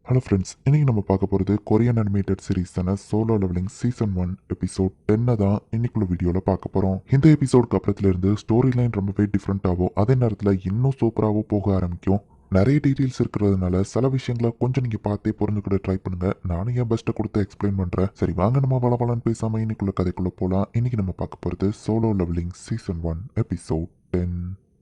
Hello friends, இன்னைக்கு நம்ம பார்க்க போகிறது கொரியன் அனிமேட்டட் சீரிஸான சோலோ லெவலிங் சீசன் 1 எபிசோட் 10 தான் இன்னைக்குள்ள வீடியோவில் பார்க்க போகிறோம். இந்த எபிசோடுக்கு அப்புறத்துலேருந்து ஸ்டோரி லைன் ரொம்பவே டிஃப்ரெண்ட்டாகவும் அதே நேரத்தில் இன்னும் சூப்பராகவும் போக ஆரம்பிக்கும். நிறைய டீட்டெயில்ஸ் இருக்கிறதுனால சில விஷயங்களை கொஞ்சம் நீங்கள் பார்த்தே புரிஞ்சுக்கிட்ட ட்ரை பண்ணுங்க. நானும் என் பெஸ்ட்டை கொடுத்து எக்ஸ்பிளைன் பண்ணுறேன். சரி வாங்க நம்ம வளவலன்னு பேசாமல் இன்னைக்குள்ள கதைக்குள்ளே போகலாம். இன்னைக்கு நம்ம பார்க்க போகிறது சோலோ லெவலிங் சீசன் 1 எபிசோட் 10.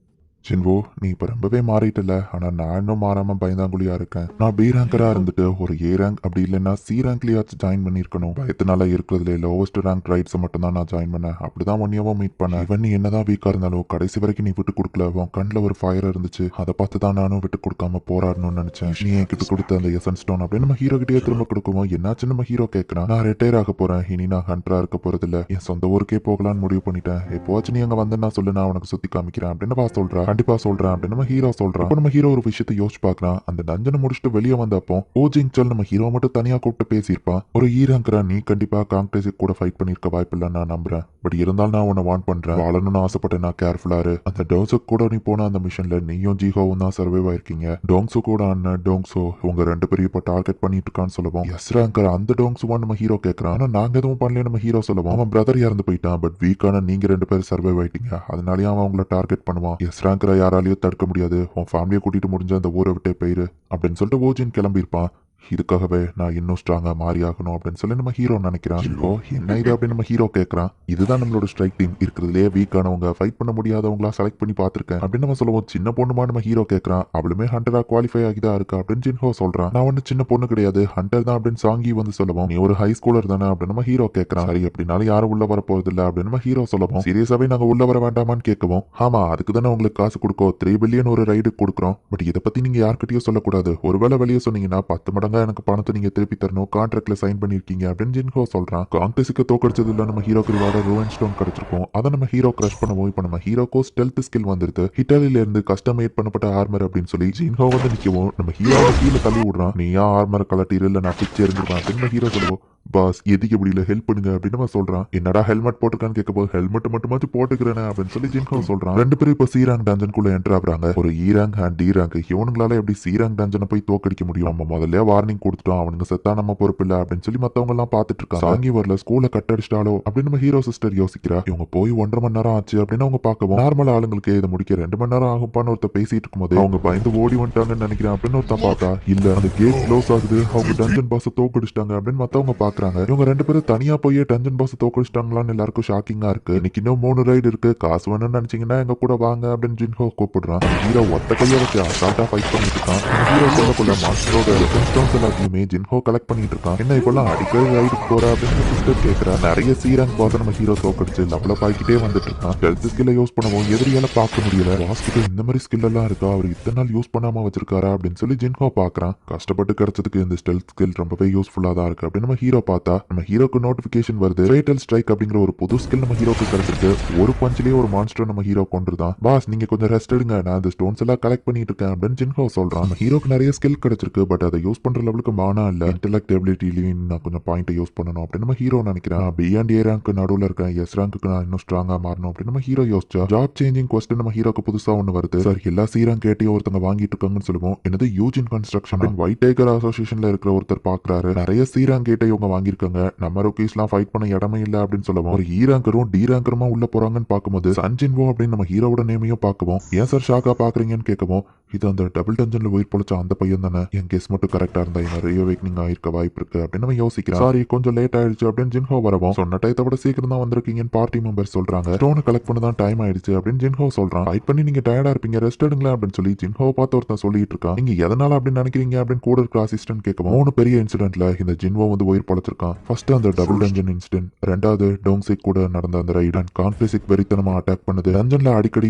ஜின்வோ, நீ இப்போ ரொம்பவே மாறிட்டல. ஆனால் நான் இன்னும் மாறாமல் பயந்தாங்குழியாக இருக்கேன். நான் பி ரேங்கராக இருந்துட்டு ஒரு ஏ ரேங்க் அப்படி இல்லைன்னா சி ரேங்க்லேயாச்சும் ஜாயின் பண்ணியிருக்கணும். பயத்தினால இருக்கிறதுல லோவஸ்ட் ரேங்க் ரைட்ஸை மட்டும் தான் நான் ஜாயின் பண்ணேன். அப்படி தான் ஒன்னியாவும் மீட் பண்ணேன். இவன் நீ என்னதான் வீக்காக இருந்தாலும் கடைசி வரைக்கும் நீ விட்டு கொடுக்கல. உன் கண்ணில் ஒரு ஃபயர் இருந்துச்சு. அதை பார்த்து தான் நானும் விட்டு கொடுக்காம போராடணும்னு நினச்சேன். நீ என்கிட்ட கொடுத்த அந்த எசன் ஸ்டோன் அப்படின்னு நம்ம ஹீரோ கிட்டே திரும்ப கொடுக்குவோம். என்னாச்சு நம்ம ஹீரோ கேட்குறான். நான் ரிட்டையர் ஆக போகிறேன். இனி நான் ஹண்டராக இருக்க போகிறதில்ல. என் சொந்த ஊருக்கே போகலான்னு முடிவு பண்ணிட்டேன். எப்போவாச்சும் நீ அங்கே வந்தேன்னா சொல்லு, நான் உனக்கு சுற்றி காமிக்கிறேன் அப்படின்னு வா சொல்கிறேன். கண்டிப்பாக சொல்கிறேன் அப்படின்னு நம்ம ஹீரோ சொல்றான். அப்ப நம்ம ஹீரோ ஒரு விஷயத்தை யோசிச்சு பார்க்கறான். அந்த டஞ்சனை முடிச்சுட்டு வெளியே வந்தப்போ ஓஜிங்சல் நம்ம ஹீரோ மட்டும் தனியா கூப்பிட்டு பேசியிருப்பான். ஒரு ஈராங்கிற நீ கண்டிப்பா காங்டேஜுக்கு கூட ஃபைட் பண்ணிருக்க வாய்ப்பில்லை நான் நம்புறேன். பட் இருந்தாலும் நான் உன்னை வான் பண்றேன். வாழணும்னு ஆசைப்பட்டேன். நான் கேர்ஃபுல்லா இரு. அந்த டோங்ஸுக்கு கூட நீ போன அந்த மிஷன்ல நீயும் ஜிஹோவும் தான் சர்வைவ் ஆயிருக்கீங்க. டோங்ஸு கூட அண்ணன் டோங்ஸோ உங்க ரெண்டு பேரும் இப்ப டார்கெட் பண்ணிட்டு இருக்கான்னு சொல்லுவோம். எஸ் ரேங்கர் அந்த டோங்ஸுவான் நம்ம ஹீரோ கேட்கறான். ஆனா நாங்க எதுவும் பண்ணல நம்ம ஹீரோ சொல்லுவோம். அவன் பிரதர் இறந்து போயிட்டான். பட் வீக்கான நீங்க ரெண்டு பேரும் சர்வைவ் ஆயிட்டீங்க. அதனாலயே அவன் உங்களை டார்கெட் பண்ணுவான். எஸ் ரேங்கரை யாராலையும் தடுக்க முடியாது. உன் ஃபேமிலியை கூட்டிட்டு முடிஞ்ச அந்த ஊரை விட்டே போயிரு அப்படின்னு சொல்லிட்டு ஓஜின் கிளம்பியிருப்பான். இதுக்காகவே நான் இன்னும் ஸ்ட்ராங்கா மாறி ஆகணும் அப்படின்னு சொல்லி நம்ம ஹீரோ நினைக்கிறான். ஓ என்ன இது அப்படின்னு நம்ம ஹீரோ கேட்கறான். இதுதான் நம்மளோட ஸ்ட்ரைக் டீம். இருக்கிறதுலே வீக்கானவங்க ஃபைட் பண்ண முடியாதவங்களா செலக்ட் பண்ணி பார்த்துருக்கேன் அப்படின்னு நம்ம சொல்லுவோம். சின்ன பொண்ணுமா நம்ம ஹீரோ கேட்கறான். அவளுமே ஹண்டரா குவாலிஃபை ஆகிதான் இருக்கா அப்படின்னு ஜின்ஹோ சொல்றான். நான் வந்து சின்ன பொண்ணு கிடையாது, ஹண்டர் தான் அப்படின்னு சாங்கி வந்து சொல்லுவோம். நீ ஒரு ஹை ஸ்கூலர் தானே அப்படின்னு நம்ம ஹீரோ கேட்கறான். சரி அப்படின்னாலும் யாரும் உள்ள வர போறது இல்லை அப்படின்னு நம்ம ஹீரோ சொல்லுவோம். சீரியஸாவே நாங்க உள்ள வர வேண்டாமான்னு கேட்கவும், ஆமா அதுக்கு தானே உங்களுக்கு காசு கொடுக்கோம், 3 பில்லியன் ஒரு ரைடு கொடுக்குறோம். பட் இதை பத்தி நீங்க யார்கிட்டயும் சொல்லக்கூடாது. ஒருவேளை வெளியே சொன்னீங்கன்னா 10 மடங்கா எனக்கு பணத்தை நீங்க திருப்பி தரணும். கான்ட்ராக்ட்ல சைன் பண்ணிருக்கீங்க அப்படின்னு ஜின்ஹோ சொல்றான். காங்டேஸுக்கு தோக்கடிச்சது இல்ல நம்ம ஹீரோக்கு ரிவார்டா ரூவன் ஸ்டோன் கிடைச்சிருக்கும். அதை நம்ம ஹீரோ கிரஷ் பண்ணுவோம். இப்போ நம்ம ஹீரோக்கோ ஸ்டெல்த் ஸ்கில் வந்துருது. ஹிட்டாலில இருந்து கஸ்டமைட் பண்ணப்பட்ட ஆர்மர் அப்படின்னு சொல்லி ஜின்ஹோ வந்து நிக்கவும் நம்ம ஹீரோ கீழே தள்ளி விடுறான். நீயா ஆர்மர் கலட்டி இல்ல நான் பிச்சு எரிஞ்சிருப்பான் அப்படின்னு நம்ம ஹீரோ சொல்லுவோம். பாஸ் எதிக்க முடியல, ஹெல்ப் பண்ணுங்க அப்படின்னு நம்ம சொல்றான். என்னடா ஹெல்மெட் போட்டுருக்கான்னு கேட்க ஹெல்மெட் மட்டுமாச்சும் போட்டுக்கிறேன் அப்படின்னு சொல்லி ஜின்ஹோ சொல்றான். ரெண்டு பேரும் இப்போ சி ரேங்க் டஞ்சனுக்குள்ள என்டர் ஆகுறாங்க. ஒரு இ ரேங்க் அண்ட் டி ரேங்க். இவனுங்களால எப்படி சி ரேங்க் டஞ்சனை போய் தோக்கடிக்க முடியும்? நம்ம முதல்ல வார்னிங் கொடுத்துட்டோம், அவனுங்க செத்தா நம்ம பொறுப்பு இல்ல அப்படின்னு சொல்லி மத்தவங்க எல்லாம் பாத்துட்டு இருக்காங்க. சாங்கி வரல, ஸ்கூல கட் அடிச்சிட்டாலோ அப்படின்னு நம்ம ஹீரோ சிஸ்டர் யோசிக்கிறா. இவங்க போய் 1.5 மணி நேரம் ஆச்சு அப்படின்னு அவங்க பார்க்கவும், நார்மல் ஆளுங்களுக்கு இதை முடிக்க 2 மணி நேரம் ஆகும்பான்னு ஒருத்த பேசிட்டு இருக்கும்போது அவங்க பயந்து ஓடி வந்துட்டாங்கன்னு நினைக்கிறேன் அப்படின்னு ஒருத்த பார்த்தா இல்ல அந்த கேட் க்ளோஸ் ஆகுது, அவங்க டஞ்சன் பாஸ் தோக்கடிச்சிட்டாங்க அப்படின்னு மத்தவங்க பாக்குறாங்க. இவங்க ரெண்டு பேரும் தனியா போய் டஞ்சன் பாஸ் தோக்கடிச்சிட்டாங்களான்னு எல்லாருக்கும் ஷாக்கிங்கா இருக்கு. இன்னைக்கு இன்னும் 3 ரைடு இருக்கு, காசு வேணும்னு நினைச்சீங்கன்னா எங்க கூட வாங்க அப்படின்னு ஜின்ஹோ கூப்பிடுறான். ஹீரோ ஒத்த கையை வச்சு அசால்ட்டா ஃபைட் பண்ணிட்டு இருக்கான். ஹீரோ சொல்லக்குள்ள மாஸ்டரோட ஸ்டோன்ஸ் எல்லாத்தையுமே ஜின்ஹோ கலெக்ட் பண்ணிட்டு இருக்கான். என்ன இப்பெல்லாம் அடிக்கடி ரைடுக்கு போற அப்படின்னு சிஸ்டர் கேட்கிறா. நிறைய சீரங் பாஸ் நம்ம ஹீரோ தோக்கடிச்சு லெவலப் ஆகிட்டே வந்துட்டு இருக்கான். ஹெல்த் ஸ்கில்ல யூஸ் பண்ணவும் எதிரியால பார்க்க முடியல. பாஸ்கிட்ட இந்த மாதிரி ஸ்கில் எல்லாம் இருக்கா, அவர் இத்தனை நாள் யூஸ் பண்ணாம வச்சிருக்காரா அப்படின்னு சொல்லி ஜின்ஹோ பாக்குறான். கஷ்டப்பட்டு கிடைச்சதுக்கு இந்த ஸ்டெல்த் ஸ்கில் ரொம்பவே யூஸ்ஃபுல்லா தான் இருக்கு அப்படின்னு நம்ம ஹீரோ பார்த்தா நம்ம ஹீரோக்கு நோட்டிபிகேஷன் வருது. ஃபேட்டல் ஸ்ட்ரைக் அப்படிங்கிற ஒரு புது ஸ்கில் நம்ம ஹீரோக்கு கிடைச்சிருக்கு. ஒரு பஞ்சிலேயே ஒரு மான்ஸ்டர் நம்ம ஹீரோ கொண்டுதான். பாஸ் நீங்க கொஞ்சம் ரெஸ்ட் எடுங்க, நான் இந்த ஸ்டோன்ஸ் எல்லாம் கலெக்ட் பண்ணிட்டு இருக்கேன் அப்படின்னு ஜின்ஹோ சொல்றான். நம்ம ஹீரோக்கு நிறைய ஸ்கில் கிடைச்சிருக்கு. பட் அதை யூஸ் பண்ற லெவலுக்கு மானா இல்ல. இன்டெலக்ட் எபிலிட்டிலையும் நான் கொஞ்சம் பாயிண்ட் யூஸ் பண்ணணும் அப்படின்னு நம்ம ஹீரோ நினைக்கிறேன். பி அண்ட் ஏ ரேங்க் நடுவில் இருக்கேன். எஸ் ரேங்க்கு நான் இன்னும் ஸ்ட்ராங்கா மாறணும் அப்படின்னு நம்ம ஹீரோ யோசிச்சா ஜாப் சேஞ்சிங் கொஸ்டின் நம்ம ஹீரோக்கு புதுசா ஒன்று வருது. சார் எல்லா சி ரேங்க் கேட்டையும் ஒருத்தங்க வாங்கிட்டு இருக்காங்கன்னு சொல்லுவோம். என்னது யூஜின் கன்ஸ்ட்ரக்ஷன் ஒயிட் டைகர் அசோசியேஷன்ல இருக்கிற ஒருத்தர் பாக்குறாரு. நிறைய சி ரேங்க் கேட்டை இவங்க வாங்கியிருக்காங்க. நம்ம ருக்கீஸ்லாம் ஃபைட் பண்ண இடமே இல்ல அப்படின்னு சொல்லுவோம். ஒரு இ ரேங்கரும் டி ரேங்கருமா உள்ள போறாங்கன்னு பார்க்கும்போது சன்ஜின்வோ அப்படின்னு நம்ம ஹீரோட நேமையும் பார்க்கவும், ஏன் சார் ஷாக்கா பாக்குறீங்கன்னு கேட்கவும், இது அந்த டபுள் டஞ்சன்ல உயிர் பொழைச்ச அந்த பையன் தானே, என் கெஸ் மட்டும் கரெக்டா இருந்தா என்ன ரீஅவேக்கனிங் ஆயிருக்க வாய்ப்பு இருக்கு அப்படின்னு நம்ம யோசிக்கிறோம். சாரி கொஞ்சம் லேட் ஆயிடுச்சு அப்படின்னு ஜின்ஹோ வரவும், சொன்ன டயத்தை விட சீக்கிரம் தான் வந்திருக்கீங்கன்னு பார்ட்டி மெம்பர்ஸ் சொல்றாங்க. ஸ்டோனை கலெக்ட் பண்ண தான் டைம் ஆயிடுச்சு அப்படின்னு ஜின்ஹோ சொல்றான். ஃபைட் பண்ணி நீங்க டயர்டா இருப்பீங்க, ரெஸ்ட் எடுங்களேன் அப்படின்னு சொல்லி ஜின்ஹோ பார்த்து ஒருத்தன் சொல்லிட்டு இருக்கான். நீங்க எதனால அப்படின்னு நினைக்கிறீங்க அப்படின்னு கூட இருக்கிற அசிஸ்டன்ட் கேட்கவும், 3 பெரிய இன்சிடென்ட்ல இந்த ஜின்ஹோ வந்து உயிர் பொழைச்சிருக்கான். ஃபர்ஸ்ட் அந்த டபுள் டஞ்சன் இன்சிடென்ட், ரெண்டாவது டோங்ஸிக் கூட நடந்த அந்த ரைட் அண்ட் கான்ஃபிளிக் வெறித்தனமா அட்டாக் பண்ணுது. டஞ்சன்ல அடிக்கடி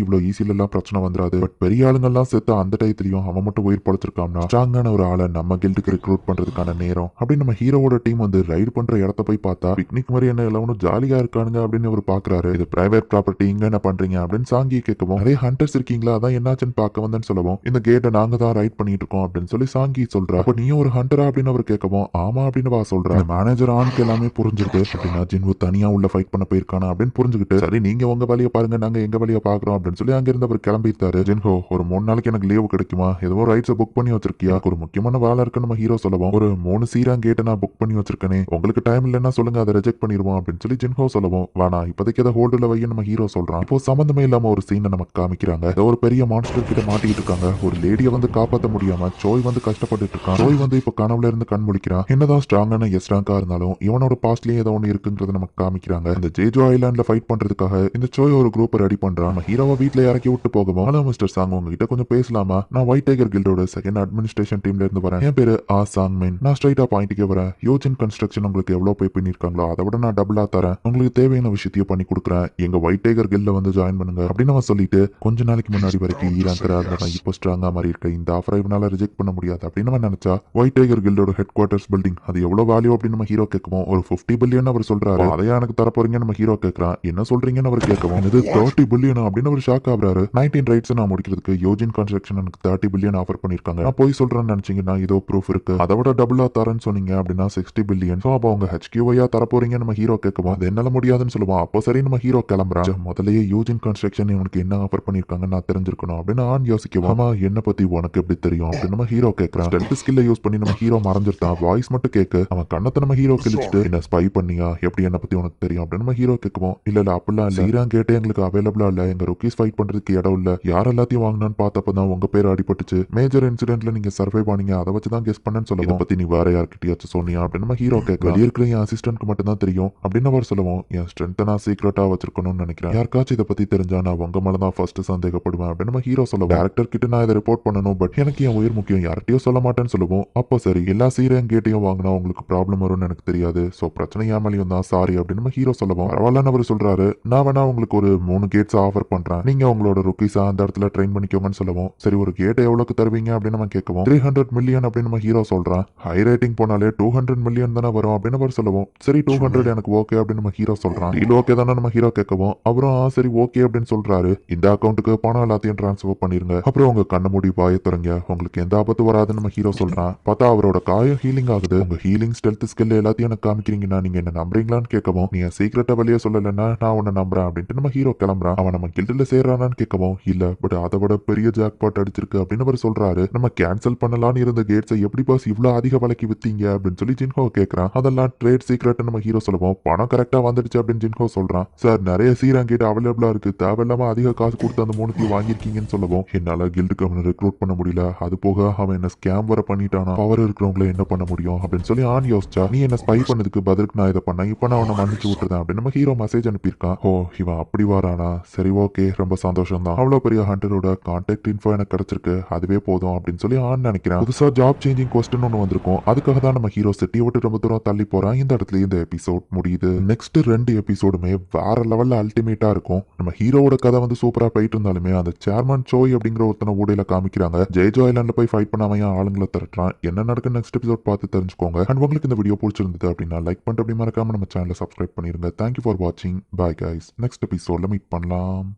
இவ்வளவு ஈஸில எல்லாம் பிரச்சனை வந்துராது. பட் பெரிய ஆளுங்கெல்லாம் செத்து அந்த டயத்திலையும் அவன் மட்டும் உயிர் பொழைச்சிருக்கான்னா ஸ்ட்ராங்கான ஒரு ஆளை நம்ம கில்டுக்கு ரெக்ரூட் பண்றதுக்கான நேரம் அப்படின்னு நம்ம ஹீரோவோட டீம் வந்து ரைடு பண்ற இடத்த போய் பார்த்தா பிக்னிக் மாதிரி என்ன எல்லாம் ஜாலியா இருக்கானுங்க அப்படின்னு அவர் பாக்குறாரு. இது பிரைவேட் ப்ராப்பர்ட்டி, இங்க என்ன பண்றீங்க அப்படின்னு சாங்கி கேட்கவும், நிறைய ஹண்டர்ஸ் இருக்கீங்களா, அதான் என்னாச்சுன்னு பார்க்க வந்தேன்னு சொல்லவும், இந்த கேட்டை நாங்க தான் ரைட் பண்ணிட்டு இருக்கோம் அப்படின்னு சொல்லி சாங்கி சொல்றா. அப்ப நீயும் ஒரு ஹண்டரா அப்படின்னு அவர் கேட்கவும், ஆமா அப்படின்னு வா சொல்றா. மேனேஜர் ஆனுக்கு எல்லாமே புரிஞ்சிருக்கு அப்படின்னா ஜின்வு தனியா உள்ள ஃபைட் பண்ண போயிருக்கானா அப்படின்னு புரிஞ்சுக்கிட்டு, சரி நீங்க உங்க வேலையை பாருங்க, நாங்க எங்க வேலையை பாக்குறோம் அப்படின்னு சொல்லி அங்க இருந்து அவர் கிளம்பிட்டாரு. ஜின்ஹோ ஒரு 3 நாளைக்கு எனக்கு லீவ் லீவு கிடைக்குமா, ஏதோ ரைட்ஸை புக் பண்ணி வச்சிருக்கியா, ஒரு முக்கியமான வேலை இருக்கு நம்ம ஹீரோ சொல்லவும், ஒரு 3 சீராங் கேட்டை நான் புக் பண்ணி வச்சிருக்கேனே, உங்களுக்கு டைம் இல்லைன்னா சொல்லுங்க, அதை ரிஜெக்ட் பண்ணிடுவோம் அப்படின்னு சொல்லி ஜின்ஹோ சொல்லவும், வேணா இப்போதைக்கு அதை ஹோல்டுல வைய நம்ம ஹீரோ சொல்றான். இப்போ சம்பந்தமே இல்லாம ஒரு சீனை நமக்கு காமிக்கிறாங்க. ஏதோ ஒரு பெரிய மான்ஸ்டர் கிட்ட மாட்டிக்கிட்டு இருக்காங்க. ஒரு லேடியை வந்து காப்பாற்ற முடியாம சோய் வந்து கஷ்டப்பட்டு இருக்கான். சோய் வந்து இப்போ கனவுல இருந்து கண் முழிக்கிறான். என்னதான் ஸ்ட்ராங்கான எஸ் ரேங்கா இருந்தாலும் இவனோட பாஸ்ட்லயே ஏதோ ஒன்று இருக்குங்கிறத நமக்கு காமிக்கிறாங்க. இந்த ஜேஜோ ஐலாண்ட்ல ஃபைட் பண்றதுக்காக இந்த சோய் ஒரு குரூப் ரெடி பண்றான். நம்ம ஹீரோவை வீட்டுல இறக்கி விட்டு போகவும், ஹலோ மிஸ்டர் சாங், உங்ககிட்ட கொஞ்சம் பேசலாமா, நான் ஒயிட் டைகர் கில்டோட செகண்ட் அட்மினிஸ்ட்ரேஷன் டீம்ல இருந்து வரேன். என் பேரு ஆ சாங் மின். நான் ஸ்ட்ரைட்டா பாயிண்ட்டுக்கே வரேன். யோஜின் கன்ஸ்ட்ரக்ஷன் உங்களுக்கு எவ்வளவு பே பண்ணிருக்காங்களோ அதை விட நான் டபுளா தரேன். உங்களுக்கு தேவையான விஷயத்தையும் பண்ணி கொடுக்குறேன். எங்க ஒயிட் டைகர் கில்ல வந்து ஜாயின் பண்ணுங்க அப்படின்னு அவன் சொல்லிட்டு, கொஞ்ச நாளைக்கு முன்னாடி வரைக்கும் ஈராங்கரா இருந்தவன் இப்போ ஸ்ட்ராங்கா மாதிரி இருக்க, இந்த ஆஃபரை இவனால ரிஜெக்ட் பண்ண முடியாது அப்படின்னு அவன் நினைச்சா, ஒயிட் டைகர் கில்டோட ஹெட் குவார்டர்ஸ் பில்டிங் அது எவ்வளவு வேல்யூ அப்படின்னு நம்ம ஹீரோ கேட்கவும், ஒரு 50 பில்லியன் அவர் சொல்றாரு. அதையா எனக்கு தர போறீங்க நம்ம ஹீரோ கேட்கறான். என்ன சொல்றீங்கன்னு அவர் கேட்கவும், இது 30 பில்லியன் அப்படின்னு அவர் ஷாக் ஆகுறாரு. 19 ரைட்ஸ் நான் முடிக்கிறதுக்கு யோஜின் கன்ஸ்ட்ரக்ஷன் எனக்கு 30 பில்லியன் ஆஃபர் பண்ணிருக்காங்க. நான் போய் சொல்றேன்னு நினைச்சீங்கன்னா இதோ ப்ரூஃப் இருக்கு. அதை விட டபுளா தரேன்னு சொன்னீங்க அப்படின்னா 60 பில்லியன். ஸோ அப்போ அவங்க ஹெச்கியூவையா தர போறீங்க நம்ம ஹீரோ கேட்கவும், அது என்னால முடியாதுன்னு சொல்லுவோம். அப்போ சரி நம்ம ஹீரோ கிளம்புறான். முதல்லயே யூஜின் கன்ஸ்ட்ரக்ஷன் இவனுக்கு என்ன ஆஃபர் பண்ணிருக்காங்க நான் தெரிஞ்சிருக்கணும் அப்படின்னு ஆன் யோசிக்கவும், ஆமா என்ன பத்தி உனக்கு எப்படி தெரியும் அப்படின்னு நம்ம ஹீரோ கேட்கறான். ஸ்டெல்த் ஸ்கில்ல யூஸ் பண்ணி நம்ம ஹீரோ மறைஞ்சிருந்தான். வாய்ஸ் மட்டும் கேட்க அவன் கண்ணத்தை நம்ம ஹீரோ கிழிச்சிட்டு, என்ன ஸ்பை பண்ணியா, எப்படி என்ன பத்தி உனக்கு தெரியும் அப்படின்னு நம்ம ஹீரோ கேட்கவும், இல்ல அப்படிலாம் இல்ல, ஈரான் கேட்டு எங்களுக்கு அவைலபிளா இல்ல, எங்க ருக்கீஸ் ஃபைட் பண்றதுக்கு இடம் இல்ல, யார் எல்லாத்தையும் வாங்கினான்னு பார்த்தப்பதான் உங்க பேர் அடிபட்டுச்சு, மேஜர் இன்சிடென்ட்ல நீங்க சர்வை பண்ணீங்க, அதை வச்சுதான் கெஸ் பண்ணேன்னு சொல்லுவோம். இதை பத்தி நீ வேற யார்கிட்டயாச்சும் சொன்னியா அப்படின்னு நம்ம ஹீரோ கேட்க, வெளியே இருக்கிற என் அசிஸ்டன்ட்க்கு மட்டும் தான் தெரியும் அப்படின்னு அவர் சொல்லுவோம். என் ஸ்ட்ரென்த்தை நான் சீக்கிரட்டா வச்சிருக்கணும்னு நினைக்கிறேன். யாருக்காச்சும் இதை பத்தி தெரிஞ்சா நான் உங்க மேலதான் ஃபர்ஸ்ட் சந்தேகப்படுவேன் அப்படின்னு நம்ம ஹீரோ சொல்லுவோம். டேரக்டர் கிட்ட நான் இதை ரிப்போர்ட் பண்ணணும், பட் எனக்கு என் உயிர் முக்கியம், யார்கிட்டயும் சொல்ல மாட்டேன்னு சொல்லுவோம். அப்போ சரி, எல்லா சீரையும் கேட்டையும் வாங்கினா உங்களுக்கு ப்ராப்ளம் வரும்னு எனக்கு தெரியாது, சோ பிரச்சனை ஏமாலியும் தான், சாரி அப்படின்னு நம்ம ஹீரோ சொல்லுவோம். பரவாயில்லன்னு அவர் சொல்றாரு. நான் வேணா உங்களுக்கு ஒரு 3 கேட்ஸ் ஆஃபர் பண்றேன், நீங்க உங்களோட ருக்கீஸா அந்த இடத்துல ட்ரெயின் பண்ணிக்கோங்கன்னு சொல்லுவோம். சரி, ஒரு கேட்டை எவ்வளவுக்கு தருவீங்க அப்படின்னு நம்ம கேட்கவும், 300 மில்லியன் அப்படின்னு நம்ம ஹீரோ சொல்றான். ஹை ரேட்டிங் போனாலே 200 மில்லியன் தானே வரும் அப்படின்னு அவர் சொல்லுவோம். சரி 200 எனக்கு ஓகே அப்படின்னு நம்ம ஹீரோ சொல்றான். டீல் ஓகே தானே நம்ம ஹீரோ கேட்கவும், அப்புறம் சரி ஓகே அப்படின்னு சொல்றாரு. இந்த அக்கௌண்ட்டுக்கு பணம் எல்லாத்தையும் டிரான்ஸ்ஃபர் பண்ணிருங்க, அப்புறம் உங்க கண்ண மூடி வாய தரங்க, உங்களுக்கு எந்த ஆபத்து வராதுன்னு நம்ம ஹீரோ சொல்றான். பார்த்தா அவரோட காயம் ஹீலிங் ஆகுது. உங்க ஹீலிங் ஸ்டெல்த் ஸ்கில் எல்லாத்தையும் எனக்கு காமிக்கிறீங்கன்னா நீங்க என்ன நம்புறீங்களான்னு கேட்கவும், நீ சீக்கிரட்டா வெளியே சொல்லலைன்னா நான் உன்னை நம்புறேன் அப்படின்ட்டு நம்ம ஹீரோ கிளம்புறான். அவன் நம்ம கில்டுல சேர்றானான்னு கேட்கவும், இல்ல பட் அதை விட பெரிய ஜாக்பாட் அடிச்சிருக்கு அப்படின்னு அவர் சொல்றாரு. நம்ம கேன்சல் பண்ணலான்னு இருந்த கேட்ஸை எப்படி பாஸ் இவ்வளவு அதிக விலைக்கு வித்தீங்க அப்படின்னு சொல்லி ஜின்ஹோ கேட்கறான். அதெல்லாம் ட்ரேட் சீக்ரெட் நம்ம ஹீரோ சொல்லுவோம். பணம் கரெக்டா வந்துடுச்சு அப்படின்னு ஜின்ஹோ சொல்றான். சார் நிறைய சீராங் கேட் அவைலபிளா இருக்கு, தேவையில்லாம அதிக காசு கொடுத்து அந்த 3 வாங்கியிருக்கீங்கன்னு சொல்லவும், என்னால கில்டுக்கு அவனை ரெக்ரூட் பண்ண முடியல, அது போக அவன் என்ன ஸ்கேம் வர பண்ணிட்டானா, பவர் இருக்கிறவங்கள என்ன பண்ண முடியும் அப்படின்னு சொல்லி ஆன் யோசிச்சா, நீ என்ன ஸ்பை பண்ணதுக்கு பதிலுக்கு நான் இதை பண்ணேன், இப்போ நான் அவனை மன்னிச்சு விட்டுறேன் அப்படின்னு நம்ம ஹீரோ மெசேஜ் அனுப்பியிருக்கான். ஓ இவன் அப்படி வாரானா, சரி ஓகே ரொம்ப சந்தோஷம் தான், அவ்வளோ பெரிய ஹண்டரோட கான்டாக்ட் இன்ஃபோ எனக்கு கிடைச்சிருக்கு, அதுவே போதும் அப்படின்னு சொல்லி ஆன் நினைக்கிறேன். புதுசா ஜாப் சேஞ்சிங் கொஸ்டின் ஒன்று வந்திருக்கும், அதுக்காக தான் நம்ம ஹீரோ சிட்டியை விட்டு ரொம்ப தூரம் தள்ளி போறான். இந்த இடத்துல இந்த எபிசோட் முடியுது. நெக்ஸ்ட் 2 எபிசோடுமே வேற லெவல்ல அல்டிமேட்டா இருக்கும். நம்ம ஹீரோவோட கதை வந்து சூப்பரா போயிட்டு இருந்தாலுமே அந்த சேர்மன் சோய் அப்படிங்கிற ஒருத்தனை ஊடையில காமிக்கிறாங்க. ஜெய்ஜோ ஐலாண்ட்ல போய் ஃபைட் பண்ணாம ஆளுங்களை திரட்டுறான். என்ன நடக்குன்னு நெக்ஸ்ட் எபிசோட் பார்த்து தெரிஞ்சுக்கோங்க. அண்ட் உங்களுக்கு இந்த வீடியோ பிடிச்சிருந்தது அப்படின்னா லைக் பண்ணிட்டு அப்படி மறக்காம நம்ம சேனலை சப்ஸ்கிரைப் பண்ணிருங்க. தேங்க்யூ ஃபார் வாட்சிங். Bye guys. நெக்ஸ்ட் எபிசோட்ல மீட் பண்ணலாம்.